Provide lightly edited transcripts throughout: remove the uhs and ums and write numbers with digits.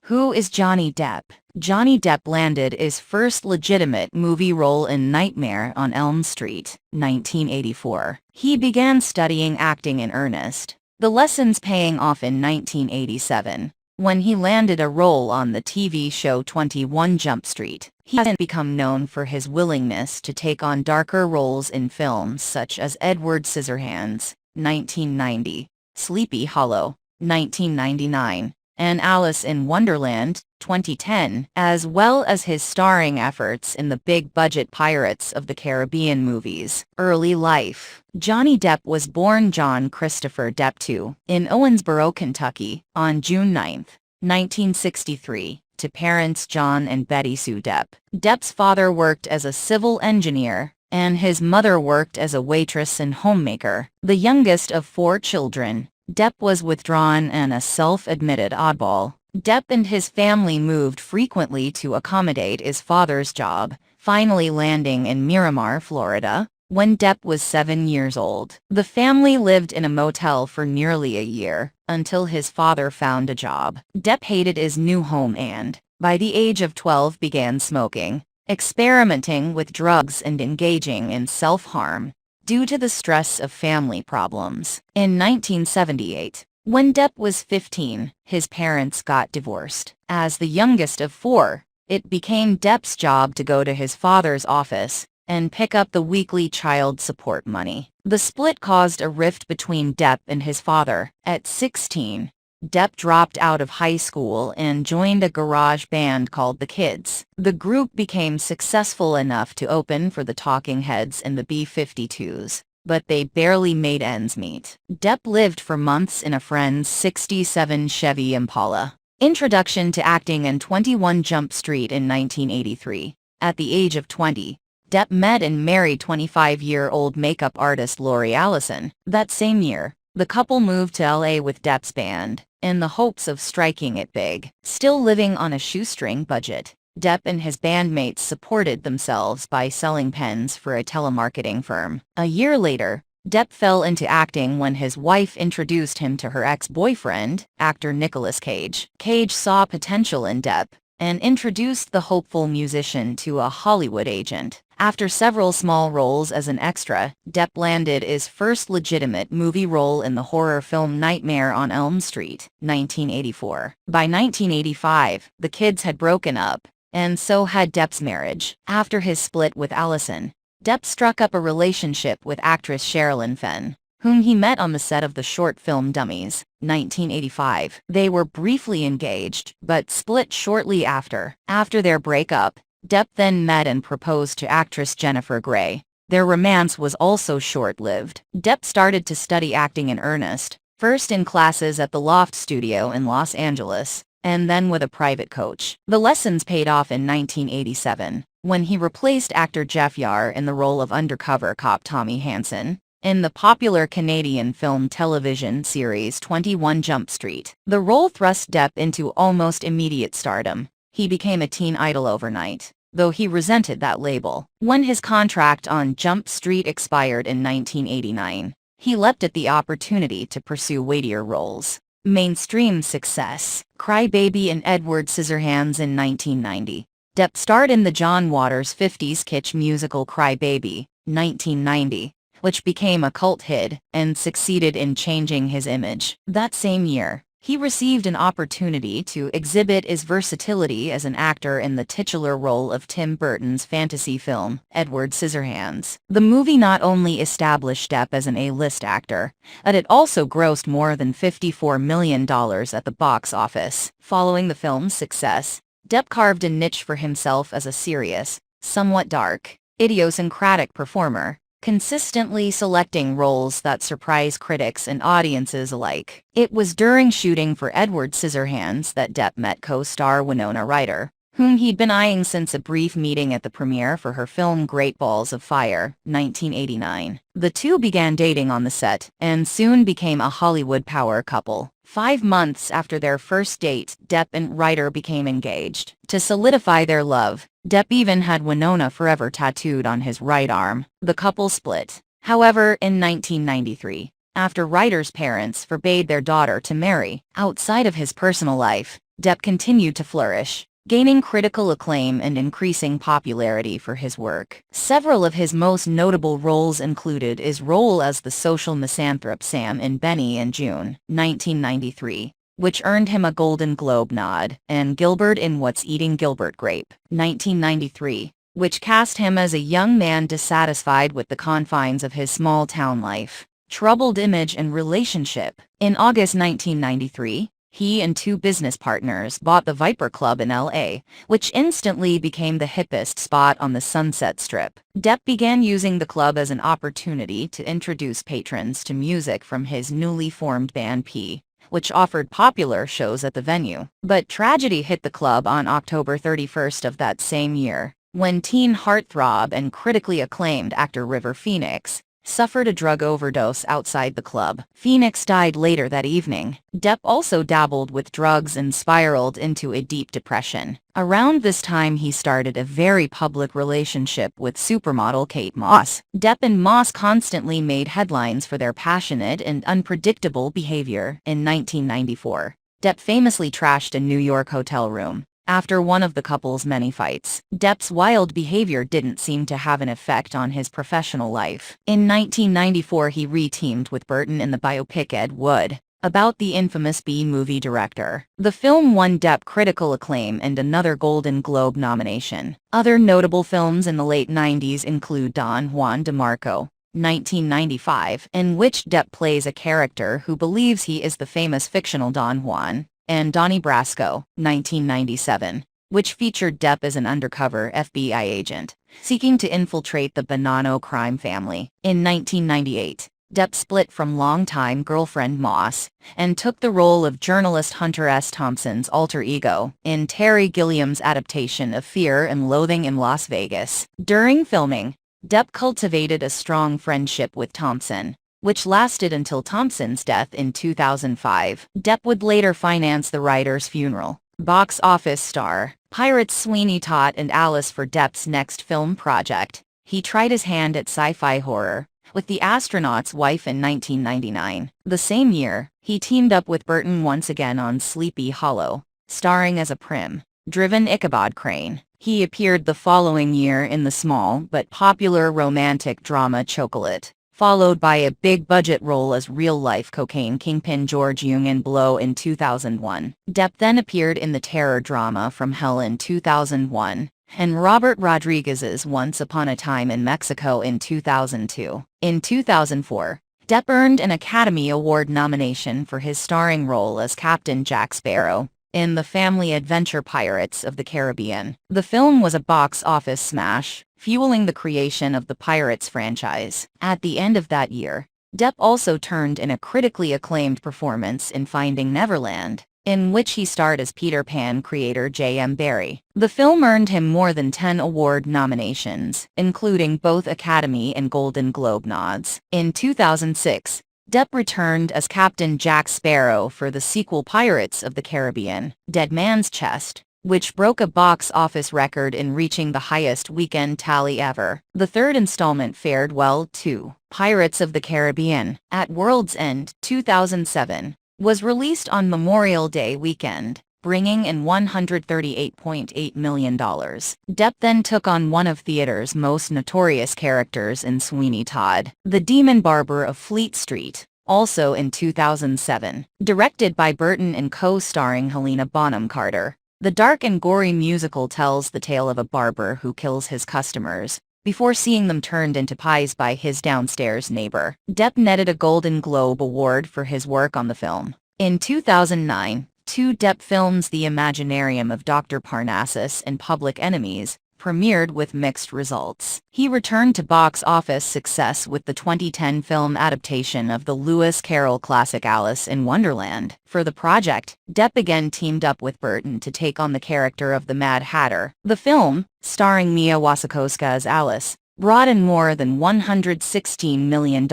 Who is Johnny Depp? Johnny Depp landed his first legitimate movie role in Nightmare on Elm Street, 1984. He began studying acting in earnest, the lessons paying off in 1987, when he landed a role on the TV show 21 Jump Street. He has become known for his willingness to take on darker roles in films such as Edward Scissorhands, 1990, Sleepy Hollow, 1999, and Alice in Wonderland, 2010, as well as his starring efforts in the big-budget Pirates of the Caribbean movies. Early life. Johnny Depp was born John Christopher Depp II in Owensboro, Kentucky, on June 9, 1963, to parents John and Betty Sue Depp. Depp's father worked as a civil engineer, and his mother worked as a waitress and homemaker. The youngest of 4 children, Depp was withdrawn and a self-admitted oddball. Depp and his family moved frequently to accommodate his father's job, finally landing in Miramar, Florida, when Depp was 7 years old. The family lived in a motel for nearly a year, until his father found a job. Depp hated his new home and, by the age of 12, began smoking, experimenting with drugs and engaging in self-harm, due to the stress of family problems. In 1978, when Depp was 15, his parents got divorced. As the youngest of 4, it became Depp's job to go to his father's office and pick up the weekly child support money. The split caused a rift between Depp and his father. At 16, Depp dropped out of high school and joined a garage band called The Kids. The group became successful enough to open for the Talking Heads and the B-52s, but they barely made ends meet. Depp lived for months in a friend's '67 Chevy Impala. Introduction to acting in 21 Jump Street in 1983. At the age of 20, Depp met and married 25-year-old makeup artist Lori Allison. That same year, the couple moved to LA with Depp's band, in the hopes of striking it big. Still living on a shoestring budget, Depp and his bandmates supported themselves by selling pens for a telemarketing firm. A year later, Depp fell into acting when his wife introduced him to her ex-boyfriend, actor Nicolas Cage. Cage saw potential in Depp and introduced the hopeful musician to a Hollywood agent. After several small roles as an extra, Depp landed his first legitimate movie role in the horror film Nightmare on Elm Street, 1984. By 1985, the kids had broken up, and so had Depp's marriage. After his split with Allison, Depp struck up a relationship with actress Sherilyn Fenn, whom he met on the set of the short film Dummies, 1985. They were briefly engaged, but split shortly after. After their breakup, Depp then met and proposed to actress Jennifer Grey. Their romance was also short-lived. Depp started to study acting in earnest, first in classes at the Loft Studio in Los Angeles, and then with a private coach. The lessons paid off in 1987, when he replaced actor Jeff Yar in the role of undercover cop Tommy Hansen in the popular Canadian film television series 21 Jump Street. The role thrust Depp into almost immediate stardom. He became a teen idol overnight, though he resented that label. When his contract on Jump Street expired in 1989, he leapt at the opportunity to pursue weightier roles. Mainstream success. Cry Baby and Edward Scissorhands in 1990. Depp starred in the John Waters' 50s kitsch musical Cry Baby, 1990, which became a cult hit and succeeded in changing his image. That same year, he received an opportunity to exhibit his versatility as an actor in the titular role of Tim Burton's fantasy film, Edward Scissorhands. The movie not only established Depp as an A-list actor, but it also grossed more than $54 million at the box office. Following the film's success, Depp carved a niche for himself as a serious, somewhat dark, idiosyncratic performer, consistently selecting roles that surprise critics and audiences alike. It was during shooting for Edward Scissorhands that Depp met co-star Winona Ryder, whom he'd been eyeing since a brief meeting at the premiere for her film Great Balls of Fire, 1989. The two began dating on the set, and soon became a Hollywood power couple. 5 months after their first date, Depp and Ryder became engaged. To solidify their love, Depp even had Winona Forever tattooed on his right arm. The couple split, however, in 1993, after Ryder's parents forbade their daughter to marry outside of his personal life. Depp continued to flourish, gaining critical acclaim and increasing popularity for his work. Several of his most notable roles included his role as the social misanthrope Sam in Benny and June, 1993, which earned him a Golden Globe nod, and Gilbert in What's Eating Gilbert Grape, 1993, which cast him as a young man dissatisfied with the confines of his small-town life, troubled image and relationship. In August 1993, he and two business partners bought the Viper Club in L.A., which instantly became the hippest spot on the Sunset Strip. Depp began using the club as an opportunity to introduce patrons to music from his newly formed band P, which offered popular shows at the venue. But tragedy hit the club on October 31st of that same year, when teen heartthrob and critically acclaimed actor River Phoenix suffered a drug overdose outside the club. Phoenix died later that evening. Depp also dabbled with drugs and spiraled into a deep depression. Around this time he started a very public relationship with supermodel Kate Moss. Depp and Moss constantly made headlines for their passionate and unpredictable behavior. In 1994, Depp famously trashed a New York hotel room. After one of the couple's many fights, Depp's wild behavior didn't seem to have an effect on his professional life. In 1994 he re-teamed with Burton in the biopic Ed Wood, about the infamous B-movie director. The film won Depp critical acclaim and another Golden Globe nomination. Other notable films in the late 90s include Don Juan DeMarco, 1995, in which Depp plays a character who believes he is the famous fictional Don Juan, and Donnie Brasco, 1997, which featured Depp as an undercover FBI agent, seeking to infiltrate the Bonanno crime family. In 1998, Depp split from longtime girlfriend Moss, and took the role of journalist Hunter S. Thompson's alter ego in Terry Gilliam's adaptation of Fear and Loathing in Las Vegas. During filming, Depp cultivated a strong friendship with Thompson, which lasted until Thompson's death in 2005. Depp would later finance the writer's funeral. Box office star, Pirates Sweeney Todd and Alice for Depp's next film project. He tried his hand at sci-fi horror with The Astronaut's Wife in 1999. The same year, he teamed up with Burton once again on Sleepy Hollow, starring as a prim-driven Ichabod Crane. He appeared the following year in the small but popular romantic drama Chocolate, followed by a big-budget role as real-life cocaine kingpin George Jung in Blow in 2001. Depp then appeared in the terror drama From Hell in 2001, and Robert Rodriguez's Once Upon a Time in Mexico in 2002. In 2004, Depp earned an Academy Award nomination for his starring role as Captain Jack Sparrow in the family adventure Pirates of the Caribbean. The film was a box office smash, fueling the creation of the Pirates franchise. At the end of that year, Depp also turned in a critically acclaimed performance in Finding Neverland, in which he starred as Peter Pan creator J.M. Barrie. The film earned him more than 10 award nominations, including both Academy and Golden Globe nods. In 2006, Depp returned as Captain Jack Sparrow for the sequel Pirates of the Caribbean, Dead Man's Chest, which broke a box office record in reaching the highest weekend tally ever. The third installment fared well too. Pirates of the Caribbean, at World's End 2007, was released on Memorial Day weekend, bringing in $138.8 million. Depp then took on one of theater's most notorious characters in Sweeney Todd, the Demon Barber of Fleet Street, also in 2007. Directed by Burton and co-starring Helena Bonham Carter, the dark and gory musical tells the tale of a barber who kills his customers before seeing them turned into pies by his downstairs neighbor. Depp netted a Golden Globe Award for his work on the film. In 2009, two Depp films, The Imaginarium of Dr. Parnassus and Public Enemies, premiered with mixed results. He returned to box office success with the 2010 film adaptation of the Lewis Carroll classic Alice in Wonderland. For the project, Depp again teamed up with Burton to take on the character of the Mad Hatter. The film, starring Mia Wasikowska as Alice, brought in more than $116 million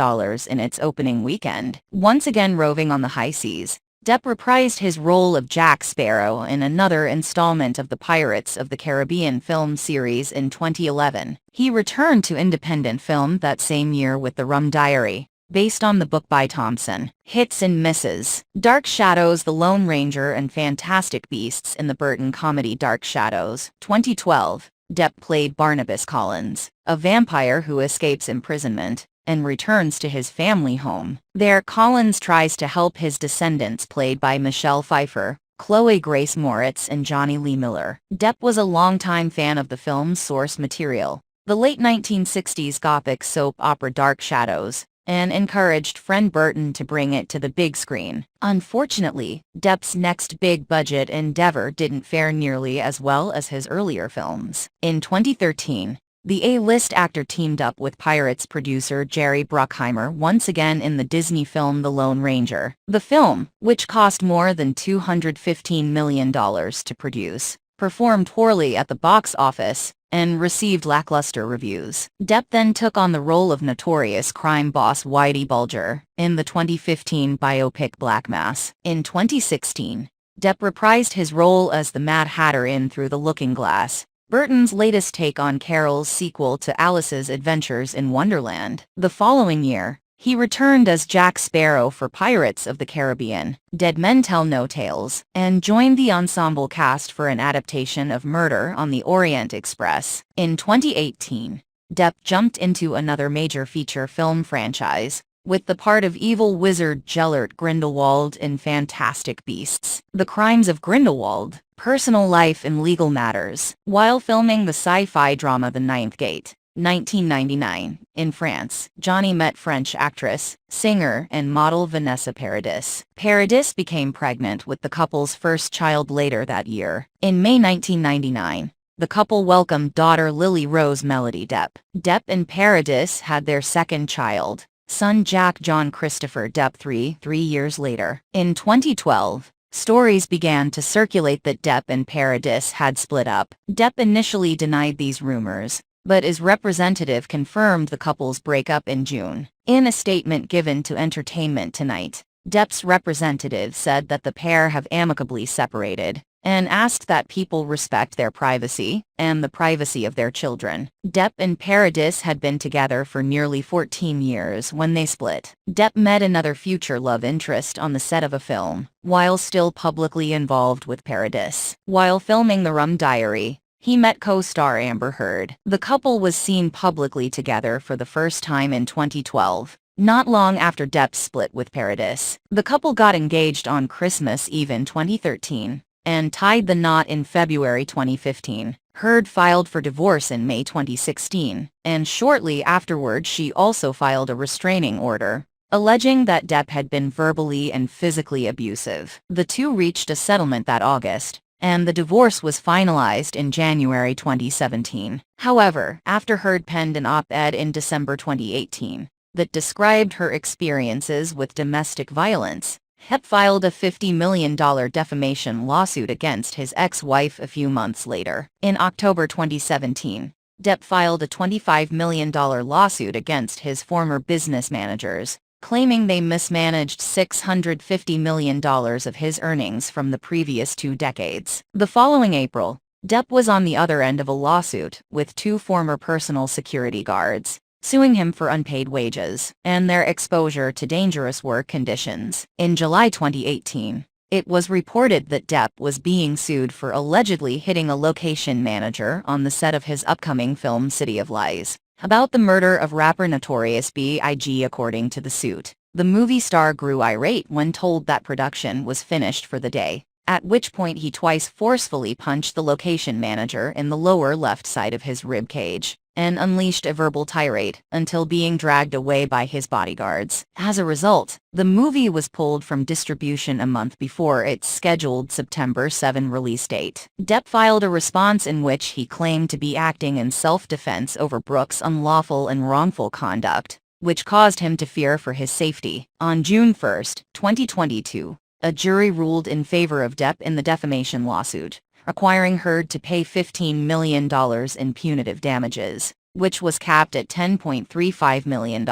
in its opening weekend. Once again roving on the high seas, Depp reprised his role of Jack Sparrow in another installment of the Pirates of the Caribbean film series in 2011. He returned to independent film that same year with The Rum Diary, based on the book by Thompson. Hits and misses. Dark Shadows, The Lone Ranger and Fantastic Beasts in the Burton comedy Dark Shadows. 2012. Depp played Barnabas Collins, a vampire who escapes imprisonment and returns to his family home. There, Collins tries to help his descendants, played by Michelle Pfeiffer, Chloe Grace Moritz and Johnny Lee Miller. Depp was a longtime fan of the film's source material, the late 1960s Gothic soap opera Dark Shadows, and encouraged friend Burton to bring it to the big screen. Unfortunately, Depp's next big-budget endeavor didn't fare nearly as well as his earlier films. In 2013, the A-list actor teamed up with Pirates producer Jerry Bruckheimer once again in the Disney film The Lone Ranger. The film, which cost more than $215 million to produce, performed poorly at the box office and received lackluster reviews. Depp then took on the role of notorious crime boss Whitey Bulger in the 2015 biopic Black Mass. In 2016, Depp reprised his role as the Mad Hatter in Through the Looking Glass, Burton's latest take on Carol's sequel to Alice's Adventures in Wonderland. The following year, he returned as Jack Sparrow for Pirates of the Caribbean, Dead Men Tell No Tales, and joined the ensemble cast for an adaptation of Murder on the Orient Express. In 2018, Depp jumped into another major feature film franchise, with the part of evil wizard Gellert Grindelwald in Fantastic Beasts: The Crimes of Grindelwald, Personal Life and Legal Matters. While filming the sci-fi drama The Ninth Gate, 1999, in France, Johnny met French actress, singer, and model Vanessa Paradis. Paradis became pregnant with the couple's first child later that year. In May 1999, the couple welcomed daughter Lily Rose Melody Depp. Depp and Paradis had their second child, son Jack John Christopher Depp, 3 years later. In 2012, stories began to circulate that Depp and Paradis had split up. Depp initially denied these rumors, but his representative confirmed the couple's breakup in June. In a statement given to Entertainment Tonight, Depp's representative said that the pair have amicably separated, and asked that people respect their privacy and the privacy of their children. Depp and Paradis had been together for nearly 14 years when they split. Depp met another future love interest on the set of a film, while still publicly involved with Paradis. While filming The Rum Diary, he met co-star Amber Heard. The couple was seen publicly together for the first time in 2012. Not long after Depp split with Paradis, the couple got engaged on Christmas Eve in 2013, and tied the knot in February 2015. Heard filed for divorce in May 2016, and shortly afterward she also filed a restraining order, alleging that Depp had been verbally and physically abusive. The two reached a settlement that August, and the divorce was finalized in January 2017. However, after Heard penned an op-ed in December 2018 that described her experiences with domestic violence, Depp filed a $50 million defamation lawsuit against his ex-wife a few months later. In October 2017, Depp filed a $25 million lawsuit against his former business managers, claiming they mismanaged $650 million of his earnings from the previous 2 decades. The following April, Depp was on the other end of a lawsuit with 2 former personal security guards, suing him for unpaid wages and their exposure to dangerous work conditions. In July 2018, it was reported that Depp was being sued for allegedly hitting a location manager on the set of his upcoming film City of Lies, about the murder of rapper Notorious B.I.G. According to the suit, the movie star grew irate when told that production was finished for the day, at which point he twice forcefully punched the location manager in the lower left side of his rib cage, and unleashed a verbal tirade until being dragged away by his bodyguards. As a result, the movie was pulled from distribution a month before its scheduled September 7 release date. Depp filed a response in which he claimed to be acting in self-defense over Brooks' unlawful and wrongful conduct, which caused him to fear for his safety. On June 1, 2022, a jury ruled in favor of Depp in the defamation lawsuit, requiring Heard to pay $15 million in punitive damages, which was capped at $10.35 million.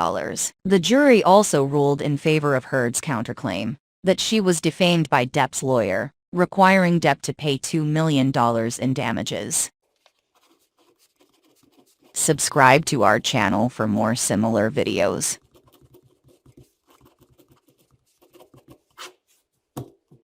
The jury also ruled in favor of Heard's counterclaim, that she was defamed by Depp's lawyer, requiring Depp to pay $2 million in damages. Subscribe to our channel for more similar videos.